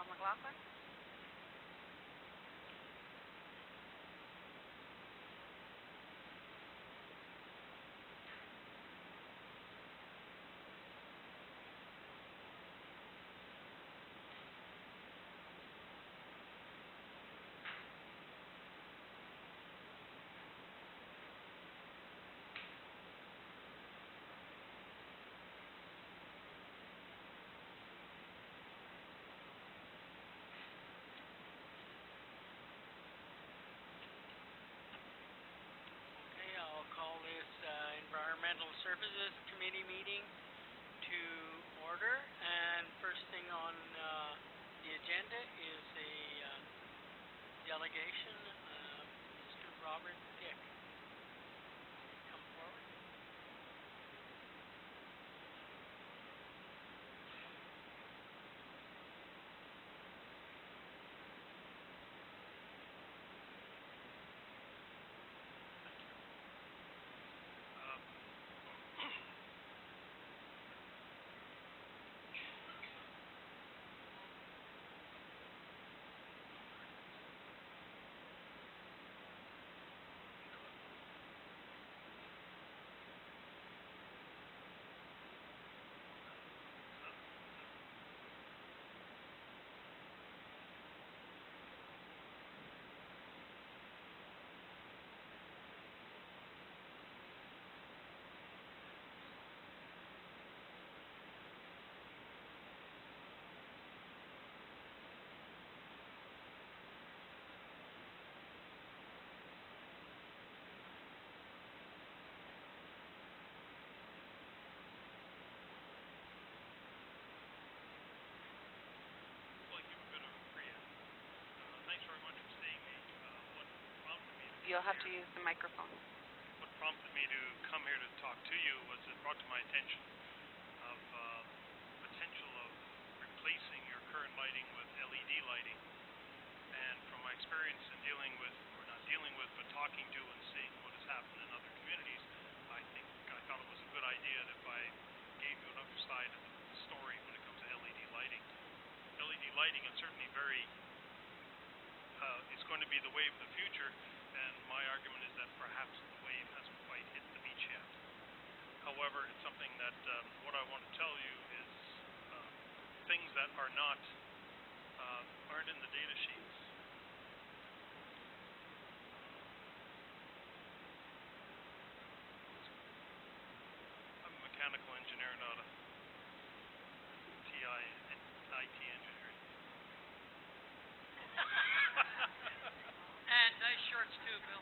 Carol McLaughlin. Okay, I'll call this Environmental Services Committee meeting to order. And first thing on the agenda is a delegation. Mr. Robert Dick, come forward. Thanks very much for seeing me. What prompted me to You'll have to use the microphone. What prompted me to come here to talk to you was it brought to my attention of potential of replacing your current lighting with LED lighting. And from my experience in dealing with, or not dealing with, but talking to and seeing what has happened in other communities, I thought it was a good idea that if I gave you another side of the story when it comes to LED lighting. LED lighting is certainly very it's going to be the wave of the future, and my argument is that perhaps the wave hasn't quite hit the beach yet. However, it's something that what I want to tell you is things that are not aren't in the data sheets. I'm a mechanical engineer, not a TI and IT engineer. And nice shorts too, Bill.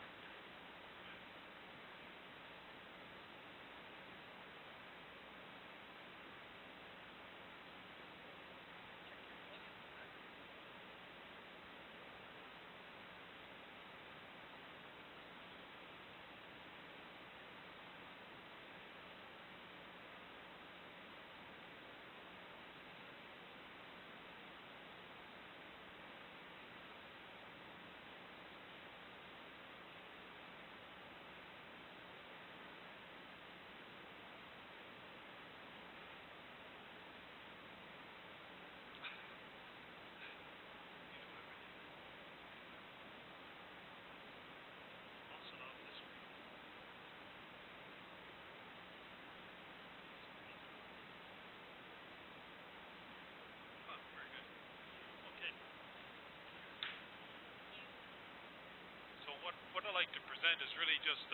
So what I like to present is really just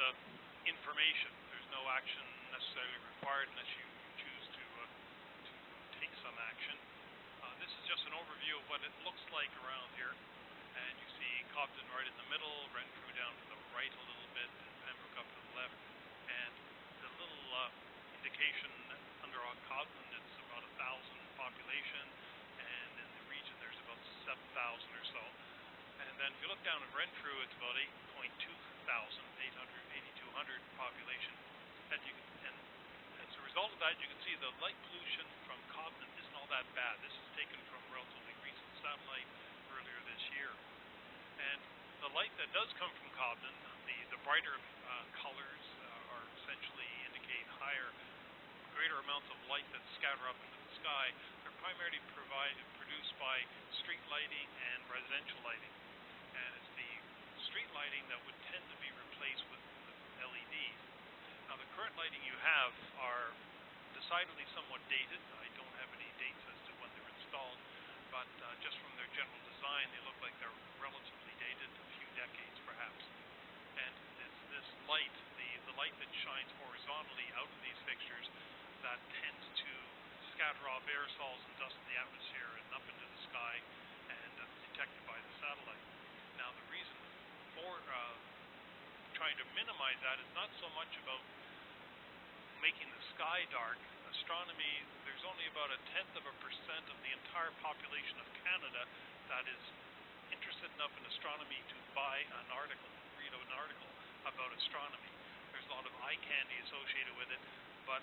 information. There's no action necessarily required unless you choose to take some action. This is just an overview of what it looks like around here. And you see Cobden right in the middle, Renfrew down to the right a little bit, and Pembroke up to the left. And the little indication under Cobden, it's about 1,000 population, and in the region there's about 7,000 or so. And then if you look down at Renfrew, it's about 8,200 population. And as a result of that, you can see the light pollution from Cobden isn't all that bad. This is taken from a relatively recent satellite earlier this year. And the light that does come from Cobden, the brighter colors are essentially indicate greater amounts of light that scatter up into the sky. They're primarily produced by street lighting and residential lighting. And it's the street lighting that would tend to be replaced with LEDs. Now, the current lighting you have are decidedly somewhat dated. I don't have any dates as to when they're installed, but just from their general design, they look like they're relatively dated, a few decades perhaps. And this light, the light that shines horizontally out of these fixtures, that tends to scatter off aerosols and dust in the atmosphere and up into the sky, and detected by the satellite. Now, the reason for trying to minimize that is not so much about making the sky dark. Astronomy, there's only about 0.1% of the entire population of Canada that is interested enough in astronomy to buy an article, read an article about astronomy. There's a lot of eye candy associated with it, but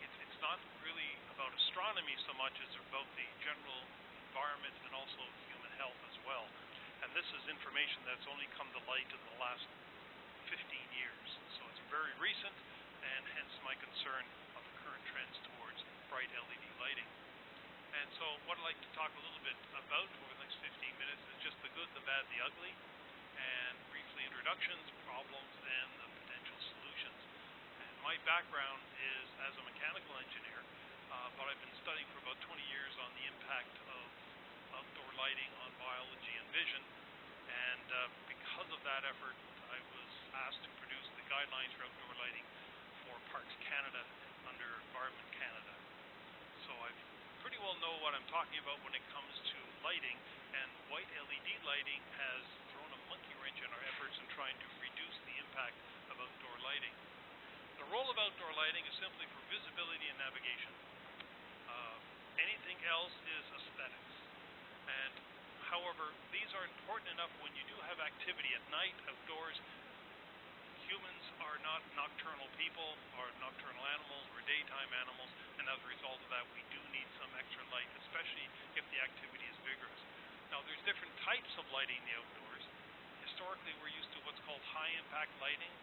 it's not really about astronomy so much as about the general environment and also human health as well. And this is information that's only come to light in the last 15 years. So it's very recent, and hence my concern of the current trends towards bright LED lighting. And so what I'd like to talk a little bit about over the next 15 minutes is just the good, the bad, the ugly, and briefly introductions, problems, and the potential solutions. And my background is as a mechanical engineer, but I've been studying for about 20 years on the impact of outdoor lighting on biology and vision. And because of that effort, I was asked to produce the guidelines for outdoor lighting for Parks Canada under Environment Canada. So I pretty well know what I'm talking about when it comes to lighting, and white LED lighting has thrown a monkey wrench in our efforts in trying to reduce the impact of outdoor lighting. The role of outdoor lighting is simply for visibility and navigation. Anything else is aesthetics. And however, these are important enough when you do have activity at night, outdoors. Humans are not nocturnal people, or nocturnal animals, or daytime animals, and as a result of that, we do need some extra light, especially if the activity is vigorous. Now, there's different types of lighting in the outdoors. Historically, we're used to what's called high-impact lighting.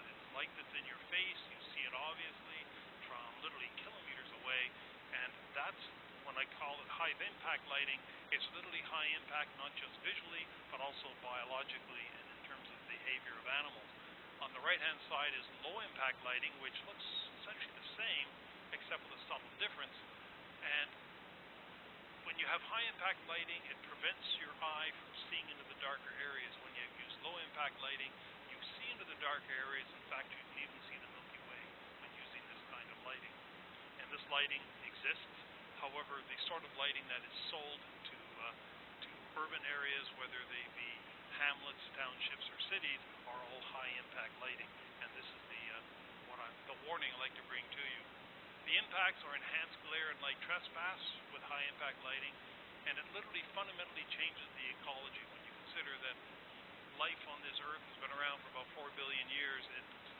It's light that's in your face. You see it obviously from literally kilometers away, and that's when I call it high-impact lighting. It's literally high impact, not just visually, but also biologically and in terms of the behavior of animals. On the right-hand side is low-impact lighting, which looks essentially the same, except with a subtle difference. And when you have high-impact lighting, it prevents your eye from seeing into the darker areas. When you use low-impact lighting, you see into the darker areas. In fact, you can even see the Milky Way when using this kind of lighting. And this lighting exists. However, the sort of lighting that is sold to urban areas, whether they be hamlets, townships, or cities, are all high-impact lighting. And this is the warning I'd like to bring to you. The impacts are enhanced glare and light trespass with high-impact lighting, and it literally fundamentally changes the ecology. When you consider that life on this earth has been around for about 4 billion years,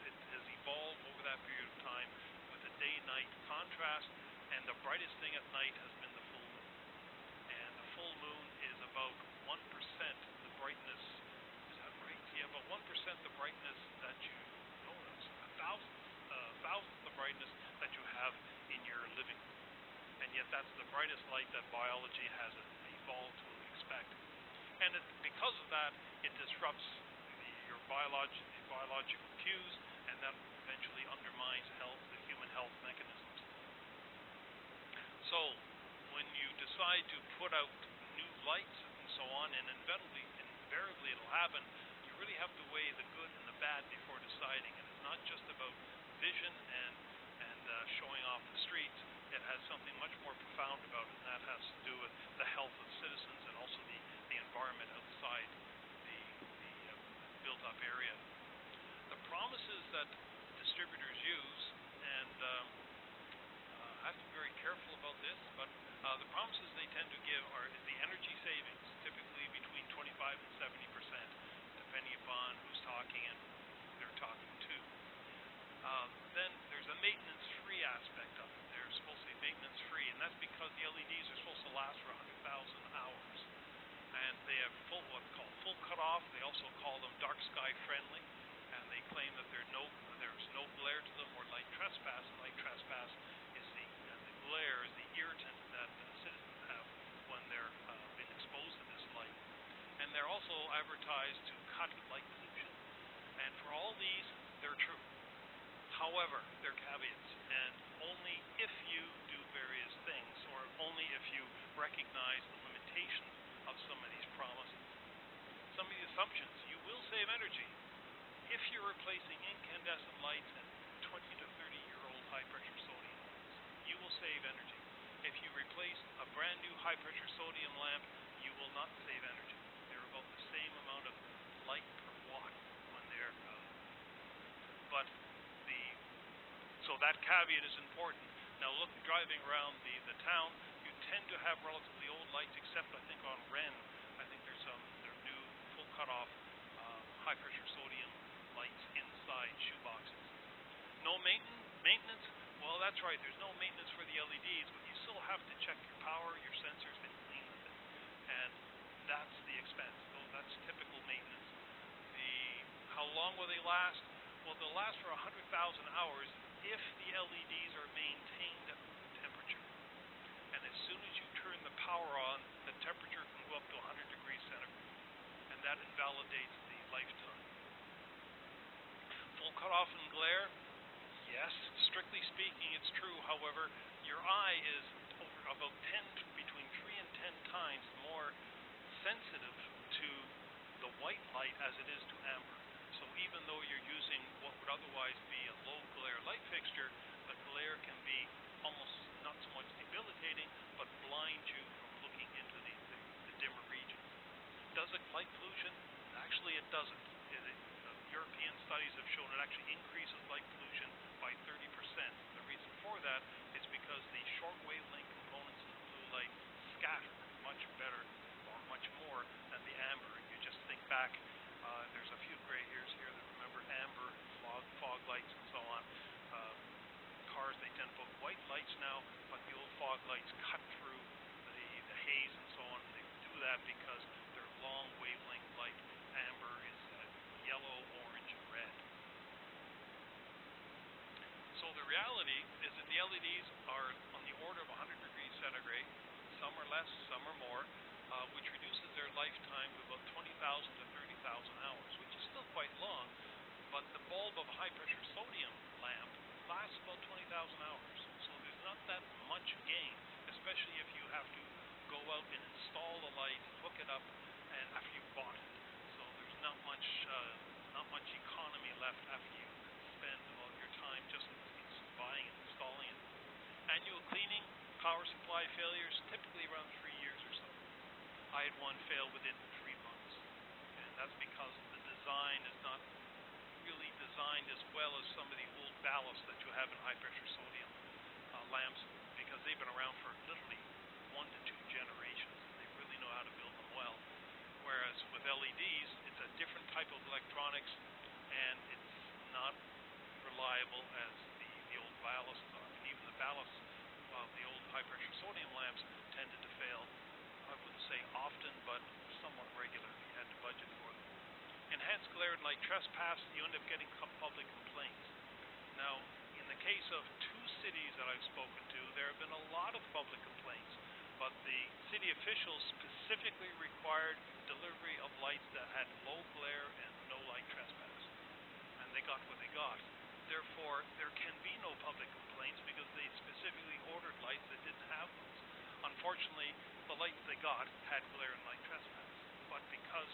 it has evolved over that period of time with a day-night contrast, and the brightest thing at night has been the full moon. And the full moon is about 1% the brightness. Is that right? Yeah, about 1% the brightness that you notice. Thousandth the brightness that you have in your living room. And yet that's the brightest light that biology has evolved to expect. And because of that, it disrupts your biological cues, and that eventually undermines the human health mechanisms. So when you decide to put out new lights and so on, and invariably it'll happen, you really have to weigh the good and the bad before deciding. And it's not just about vision and showing off the streets. It has something much more profound about it, and that has to do with the health of citizens and also the environment outside the built-up area. The promises that distributors use, and I have to be very careful about this, but the promises they tend to give is the energy savings, typically between 25 and 70%, depending upon who's talking and who they're talking to. Then there's a maintenance-free aspect of it. They're supposed to be maintenance-free, and that's because the LEDs are supposed to last for 100,000 hours. And they have what's called full cutoff. They also call them dark sky friendly, and they claim that there's no glare to them or light trespass. And light trespass is the glare, is the irritant that advertise to cut light pollution. And for all these, they're true. However, there are caveats, and only if you do various things, or only if you recognize the limitations of some of these promises. Some of the assumptions: you will save energy. If you're replacing incandescent lights and 20 to 30-year-old high-pressure sodium lamps, you will save energy. If you replace a brand new high-pressure sodium lamp, you will not save energy. They're about the same amount of light per watt when they're, so that caveat is important. Now look, driving around the town, you tend to have relatively old lights, except I think on Wren, I think there's some new full cutoff high-pressure sodium lights inside shoeboxes. No maintenance? Well, that's right. There's no maintenance for the LEDs, but you still have to check your power, your sensors, and clean them. And that's the expense. So that's typical maintenance. How long will they last? Well, they'll last for 100,000 hours if the LEDs are maintained at room temperature. And as soon as you turn the power on, the temperature can go up to 100 degrees centigrade. And that invalidates the lifetime. Full cutoff and glare? Yes, strictly speaking, it's true. However, your eye is about between 3 and 10 times more sensitive to the white light as it is to amber. So even though you're using what would otherwise be a low glare light fixture, the glare can be almost not so much debilitating, but blind you from looking into the dimmer regions. Does it light pollution? Actually, it doesn't. European studies have shown it actually increases light pollution by 30%. The reason for that is because the short wavelength components in the blue light scatter much better or much more than the amber. If you just think back, there's a few gray hairs here that remember amber, fog lights, and so on. Cars, they tend to put white lights now, but the old fog lights cut through the haze and so on. And they do that because they're long wavelength light. Amber is yellow, orange, and red. So the reality is that the LEDs are on the order of 100 degrees centigrade. Some are less, some are more, which reduces their lifetime to about 20,000 to 30,000 hours, which is still quite long, but the bulb of a high-pressure sodium lamp lasts about 20,000 hours. So there's not that much gain, especially if you have to go out and install the light, hook it up, and after you've bought it. So there's not much economy left after you spend all your time just buying and installing it. Annual cleaning, power supply failures, typically around 3 years or so. I had one fail within 3 months, and that's because the design is not really designed as well as some of the old ballasts that you have in high-pressure sodium lamps, because they've been around for literally 1 to 2 generations, and they really know how to build them well. Whereas with LEDs, it's a different type of electronics, and it's not reliable as the old ballasts are. And even the ballasts of the old high-pressure sodium lamps tended to fail, I wouldn't say often, but somewhat regularly. You had to budget for them. Enhanced glare and light trespass, you end up getting public complaints. Now, in the case of 2 cities that I've spoken to, there have been a lot of public complaints, but the city officials specifically required delivery of lights that had low glare and no light trespass. And they got what they got. Therefore, there can be no public complaints because they specifically ordered lights that didn't have those. Unfortunately, the lights they got had glare and light trespass. But because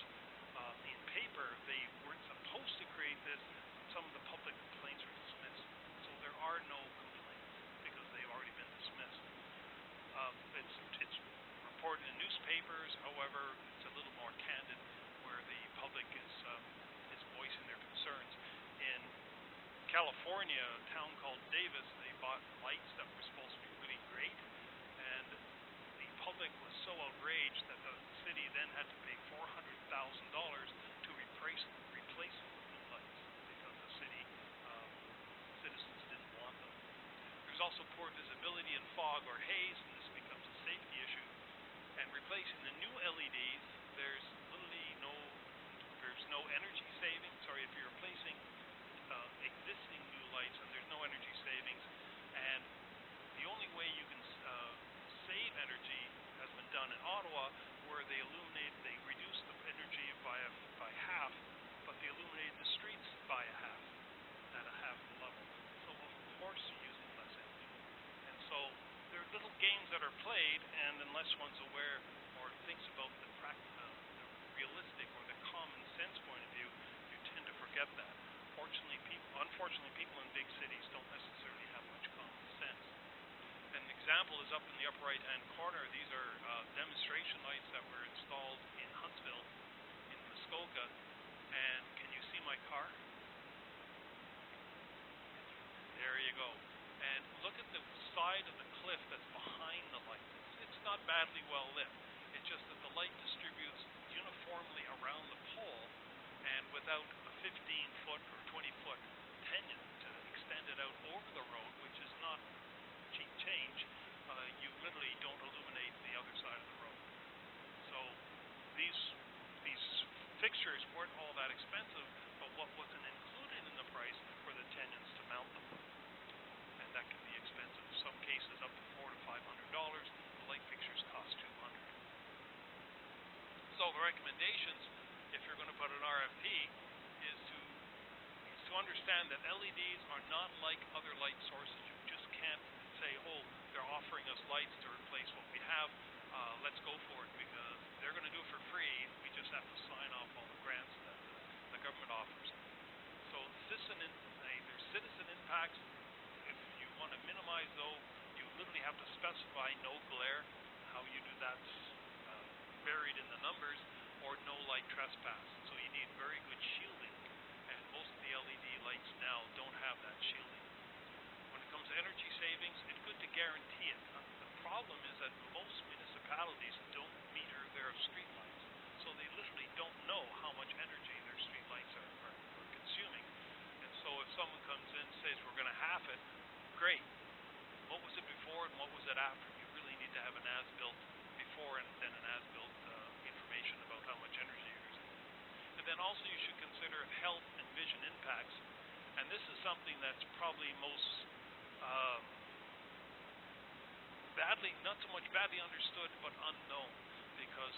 in paper they weren't supposed to create this, some of the public complaints were dismissed. So there are no complaints because they've already been dismissed. It's reported in newspapers. However, it's a little more candid, where the public is voicing their concerns. In California, a town called Davis, they bought lights that were supposed to be really great, and the public was so outraged that the city then had to pay $400,000 to replace the lights because the city citizens didn't want them. There's also poor visibility in fog or haze, and this becomes a safety issue. And replacing the new LEDs, there's no energy savings. Sorry, if you're replacing existing new lights, and there's no energy savings, and the only way you can save energy has been done in Ottawa, where they reduce the energy by half, but they illuminated the streets by a half, at a half the level. So of course you're using less energy. And so there are little games that are played, and unless one's aware or thinks about the realistic or the common sense point of view, you tend to forget that. Unfortunately, people in big cities don't necessarily have much common sense. An example is up in the upper right-hand corner. These are demonstration lights that were installed in Huntsville, in Muskoka. And can you see my car? There you go. And look at the side of the cliff that's behind the light. It's not badly well lit. It's just that the light distributes uniformly around the pole, and without a 15-foot or 20-foot pinion to extend it out over the road, which is not cheap change, you literally don't illuminate the other side of the road. So these fixtures weren't all that expensive, but what wasn't included in the price were the tenyons to mount them. And that can be expensive. In some cases up to $400 to $500. The light fixtures cost $200. So the recommendations, if you're going to put an RFP, is to understand that LEDs are not like other light sources. You just can't say, oh, they're offering us lights to replace what we have. Let's go for it, because they're going to do it for free. We just have to sign off all the grants that the government offers. So there's citizen impacts. If you want to minimize those, you literally have to specify no glare. How you do that's buried in the numbers, or no light trespass. So you need very good shielding, and most of the LED lights now don't have that shielding. When it comes to energy savings, it's good to guarantee it. The problem is that most municipalities don't meter their street lights, so they literally don't know how much energy their street lights are consuming. And so if someone comes in and says we're going to half it, great. What was it before and what was it after? You really need to have an as-built before and then an as-built information about how much energy you're using. And then also you should consider health and vision impacts. And this is something that's probably most not so much badly understood, but unknown, because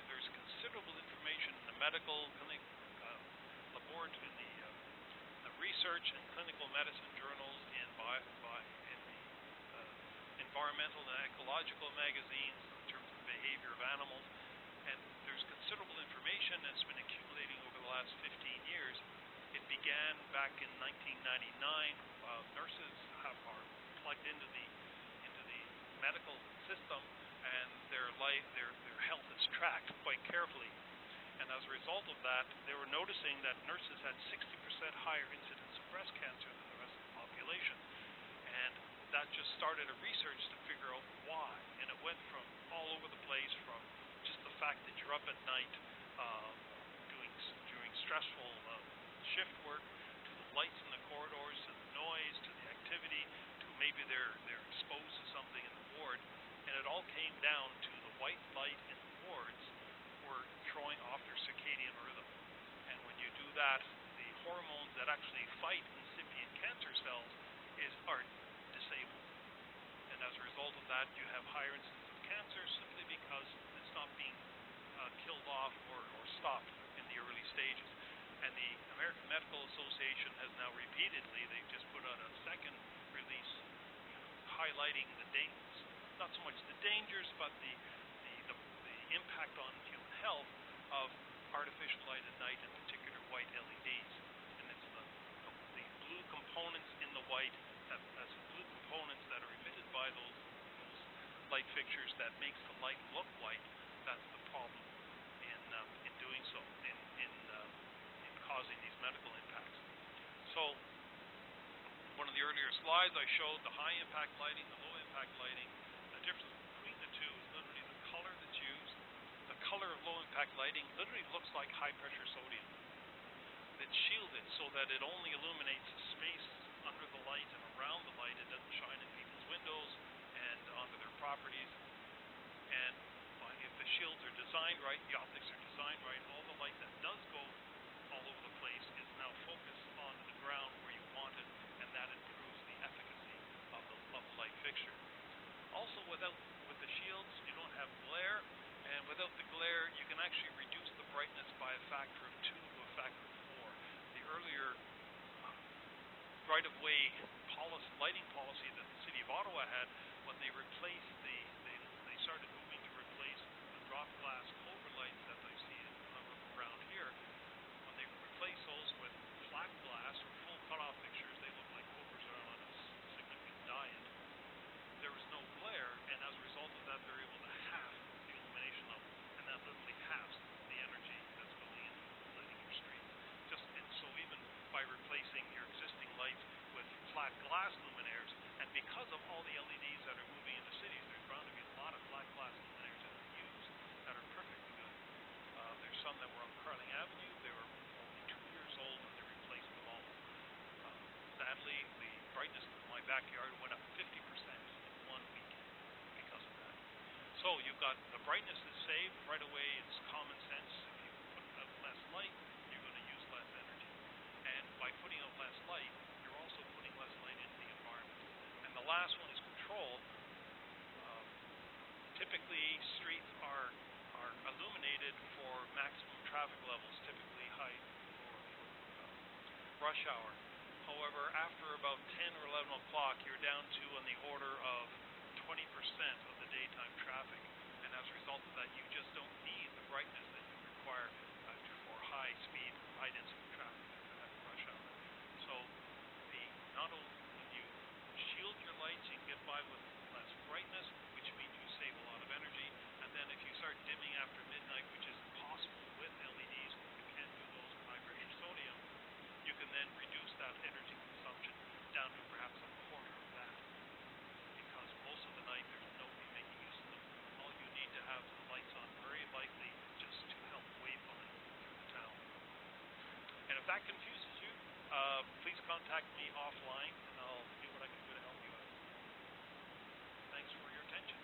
there's considerable information in the medical clinic, laboratory, in the research and clinical medicine journals, in the environmental and ecological magazines in terms of the behavior of animals. And there's considerable information that's been accumulating over the last 15 years. It began back in 1999. Nurses are plugged into the medical system, and their health is tracked quite carefully. And as a result of that, they were noticing that nurses had 60% higher incidence of breast cancer than the rest of the population. And that just started a research to figure out why. And it went from all over the place, from just the fact that you're up at night doing stressful shift work, to the lights in the corridors, to the noise, to the activity, to maybe they're exposed to something in the ward. And it all came down to the white light in the wards were throwing off their circadian rhythm. And when you do that, the hormones that actually fight incipient cancer cells are disabled. And as a result of that, you have higher incidence of cancer simply because it's not being killed off or stopped in the early stages. And the American Medical Association has now repeatedly, they just put out a second release highlighting the dangers, not so much the dangers, but the impact on human health of artificial light at night, in particular white LEDs. And it's the blue components in the white, that's the blue components that are emitted by those light fixtures that makes the light look white. That's the problem in doing so, in causing these medical impacts. So one of the earlier slides, I showed the high impact lighting, the low impact lighting. The difference between the two is literally the color that's used. The color of low impact lighting literally looks like high pressure sodium. It's shielded so that it only illuminates the space under the light and around the light. It doesn't shine in people's windows and onto their properties. And if the shields are designed right, the optics are designed right, all the light that does go all over the place is now focused on the ground where you want it, and that improves the efficacy of the light fixture. Also, with the shields, you don't have glare, and without the glare, you can actually reduce the brightness by a factor of 2 to a factor of 4. The earlier right-of-way lighting policy that the City of Ottawa had, when they replaced they started moving to replace the drop glass clover lights that I see in a number around here. When they replaced those with flat glass or full cutoff fixtures, they look like clovers are on a significant diet. There was no glare, and as a result of that, they're able to halve the illumination level, and that literally halves the energy that's going into lighting your street. So even by replacing your existing lights with flat glass luminaires, and because of all the LEDs that are moving into cities, there's bound to be a lot of flat glass luminaires that are used that are perfectly good. There's some that were on Carling Avenue. They were only 2 years old, and they replaced them all. Sadly, the brightness in my backyard went up 50% in 1 week because of that. So you've got the brightness is saved right away. It's common sense. If you put out less light, you're going to use less energy. And by putting out less light, you're also putting less light into the environment. And the last one is control. Typically, streets are illuminated for maximum traffic levels, typically high for rush hour. However, after about 10 or 11 o'clock, you're down to on the order of 20% of the daytime traffic. And as a result of that, you just don't need the brightness that you require for high speed, high density traffic at rush hour. So not only when you shield your lights, you can get by with less brightness, which means you save a lot of energy. And then if you start dimming after midnight, which is impossible with LEDs, you can't do those with high pressure sodium, you can then reduce that energy consumption down to perhaps a quarter of that. Because most of the night there's nobody making use of them. All you need to have the lights on very likely just to help wayfind through the town. And if that confuses you, please contact me offline and I'll do what I can do to help you out. Thanks for your attention.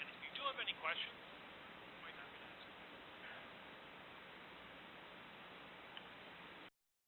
And if you do have any questions,